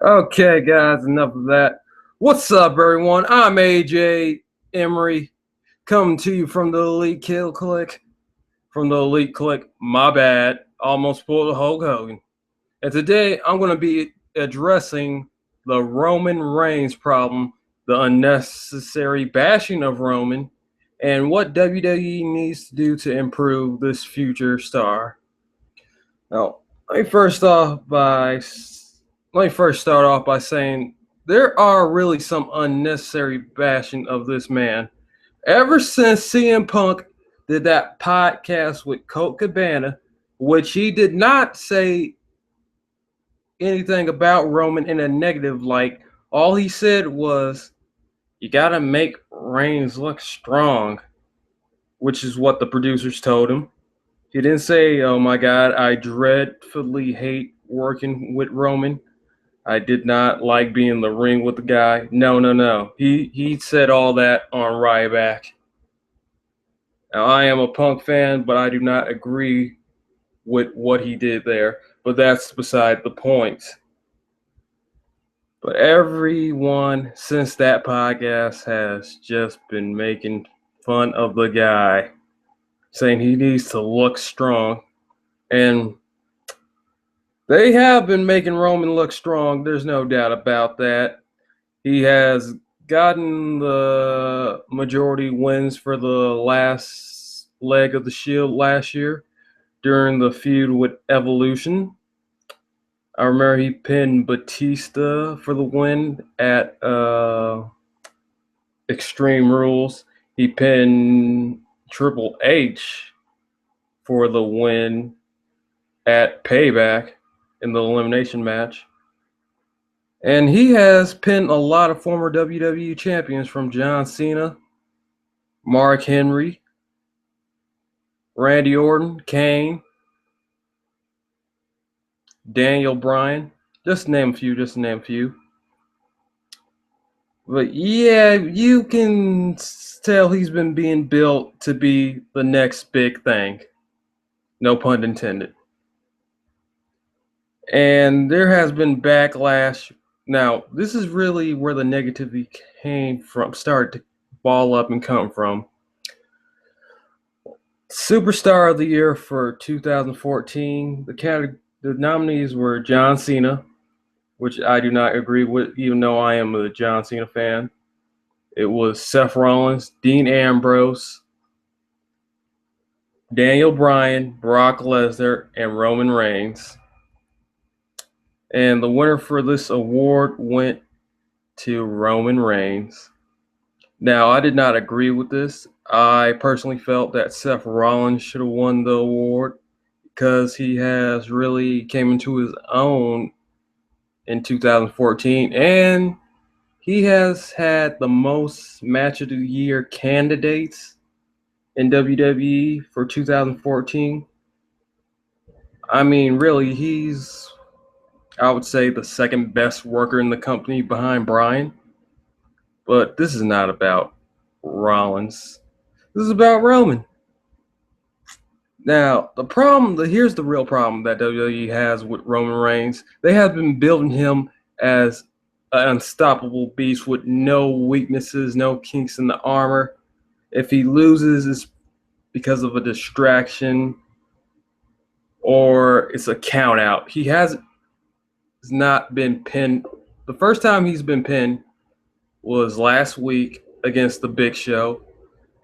Okay, guys, enough of that. What's up, everyone? I'm A-Jade Emery, coming to you from the Elite Kill Click. From the Elite Click, my bad. Almost pulled a Hulk Hogan. And today, I'm going to be addressing the Roman Reigns problem, the unnecessary bashing of Roman, and what WWE needs to do to improve this future star. Now, let me first start off by saying there are really some unnecessary bashing of this man. Ever since CM Punk did that podcast with Colt Cabana, which he did not say anything about Roman in a negative light, all he said was, "You gotta make Reigns look strong," which is what the producers told him. He didn't say, "Oh my God, I dreadfully hate working with Roman. I did not like being in the ring with the guy." No. He said all that on Ryback. Now, I am a Punk fan, but I do not agree with what he did there. But that's beside the point. But everyone since that podcast has just been making fun of the guy, saying he needs to look strong. And they have been making Roman look strong. There's no doubt about that. He has gotten the majority wins for the last leg of the Shield last year during the feud with Evolution. I remember he pinned Batista for the win at Extreme Rules. He pinned Triple H for the win at Payback in the elimination match. And he has pinned a lot of former WWE champions from John Cena, Mark Henry, Randy Orton, Kane, Daniel Bryan, just to name a few. But yeah, you can tell he's been being built to be the next big thing. No pun intended. And there has been backlash. Now, this is really where the negativity started to ball up and come from. Superstar of the Year for 2014, the nominees were John Cena, which I do not agree with, even though I am a John Cena fan. It was Seth Rollins, Dean Ambrose, Daniel Bryan, Brock Lesnar, and Roman Reigns. And the winner for this award went to Roman Reigns. Now, I did not agree with this. I personally felt that Seth Rollins should have won the award because he has really came into his own in 2014, and he has had the most match of the year candidates in WWE for 2014. I mean, really, he's, I would say, the second best worker in the company behind Bryan. But this is not about Rollins. This is about Roman. Now, here's the real problem that WWE has with Roman Reigns. They have been building him as an unstoppable beast with no weaknesses, no kinks in the armor. If he loses, it's because of a distraction or it's a count out. He has not been pinned. The first time he's been pinned was last week against the Big Show.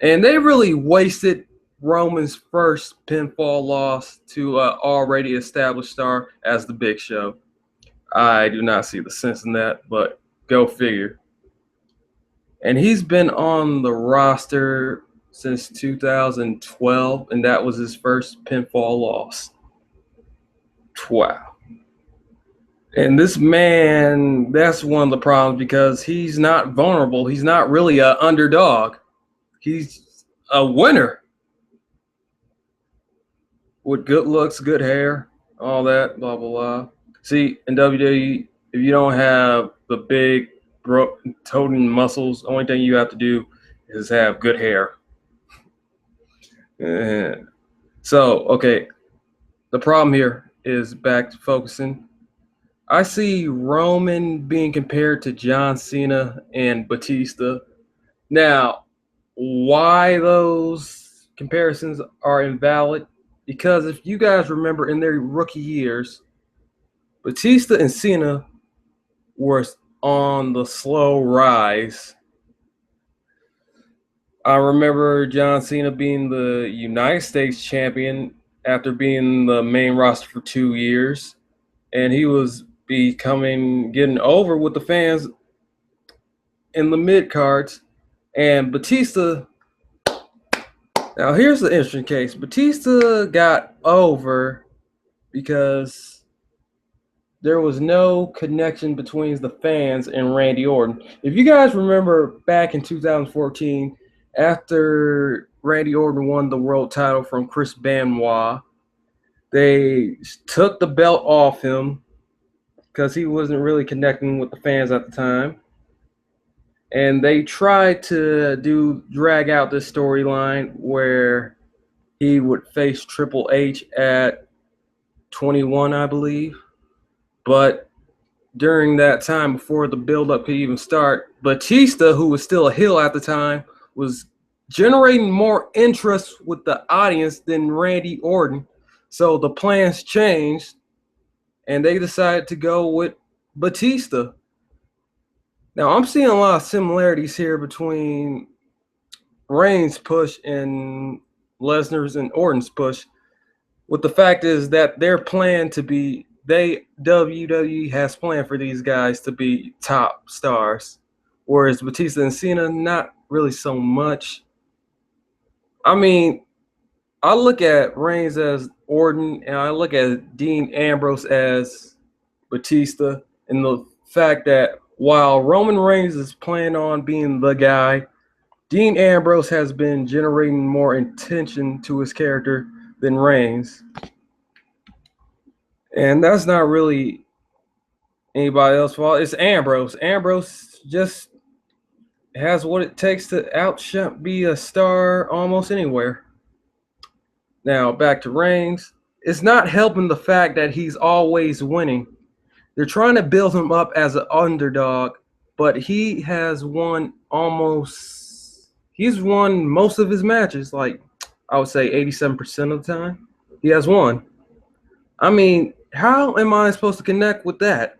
And they really wasted Roman's first pinfall loss to an already established star as the Big Show. I do not see the sense in that, but go figure. And he's been on the roster since 2012, and that was his first pinfall loss. Wow. And this man, that's one of the problems because he's not vulnerable. He's not really an underdog. He's a winner with good looks, good hair, all that, blah blah blah. See, in WWE, if you don't have the big toting muscles, the only thing you have to do is have good hair. And so, okay, the problem here is back to focusing. I see Roman being compared to John Cena and Batista. Now, why those comparisons are invalid? Because if you guys remember in their rookie years, Batista and Cena were on the slow rise. I remember John Cena being the United States champion after being the main roster for 2 years, and he was getting over with the fans in the mid cards. And Batista, now here's the interesting case. Batista got over because there was no connection between the fans and Randy Orton. If you guys remember back in 2014, after Randy Orton won the world title from Chris Benoit, they took the belt off him because he wasn't really connecting with the fans at the time. And they tried to drag out this storyline where he would face Triple H at 21, I believe. But during that time, before the build-up could even start, Batista, who was still a heel at the time, was generating more interest with the audience than Randy Orton. So the plans changed, and they decided to go with Batista. Now, I'm seeing a lot of similarities here between Reigns' push and Lesnar's and Orton's push. What the fact is that their plan to be WWE has planned for these guys to be top stars, whereas Batista and Cena not really so much. I mean, I look at Reigns as Orton, and I look at Dean Ambrose as Batista, and the fact that while Roman Reigns is planning on being the guy, Dean Ambrose has been generating more attention to his character than Reigns. And that's not really anybody else's fault. It's Ambrose. Ambrose just has what it takes to be a star almost anywhere. Now, back to Reigns. It's not helping the fact that he's always winning. They're trying to build him up as an underdog, but he has he's won most of his matches, like I would say 87% of the time. He has won. I mean, how am I supposed to connect with that?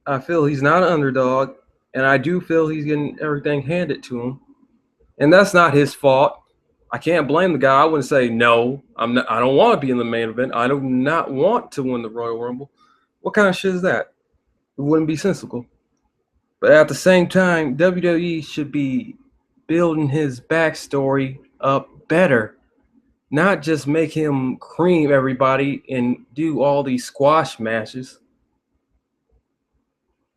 I feel he's not an underdog, and I do feel he's getting everything handed to him. And that's not his fault. I can't blame the guy. I wouldn't say no. I don't want to be in the main event. I do not want to win the Royal Rumble. What kind of shit is that? It wouldn't be sensible. But at the same time, WWE should be building his backstory up better. Not just make him cream everybody and do all these squash matches.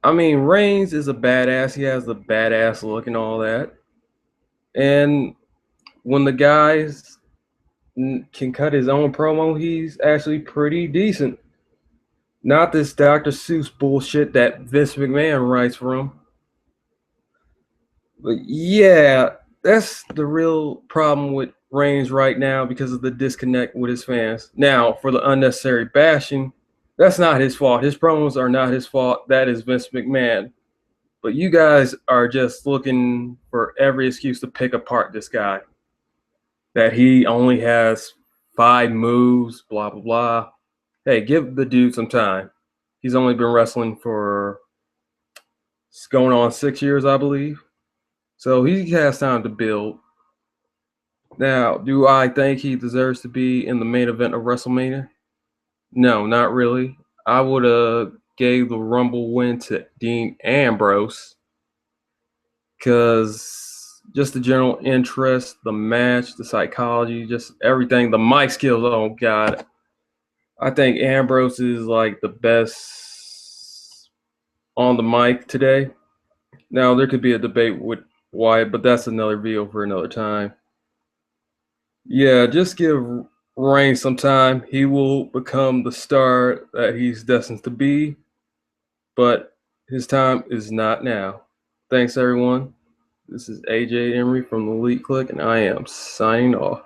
I mean, Reigns is a badass. He has the badass look and all that. And when the guys can cut his own promo, he's actually pretty decent. Not this Dr. Seuss bullshit that Vince McMahon writes for him. But yeah, that's the real problem with Reigns right now because of the disconnect with his fans. Now, for the unnecessary bashing, that's not his fault. His promos are not his fault. That is Vince McMahon. But you guys are just looking for every excuse to pick apart this guy. That he only has 5 moves, blah, blah, blah. Hey, give the dude some time. He's only been wrestling for going on 6 years, I believe. So he has time to build. Now, do I think he deserves to be in the main event of WrestleMania? No, not really. I would have gave the Rumble win to Dean Ambrose because just the general interest, the match, the psychology, just everything, the mic skills. Oh God, I think Ambrose is like the best on the mic today. Now there could be a debate with Wyatt, but that's another video for another time. Yeah, just give Reigns some time. He will become the star that he's destined to be, but his time is not now. Thanks, everyone. This is A-Jade Emery from the Elite Click, and I am signing off.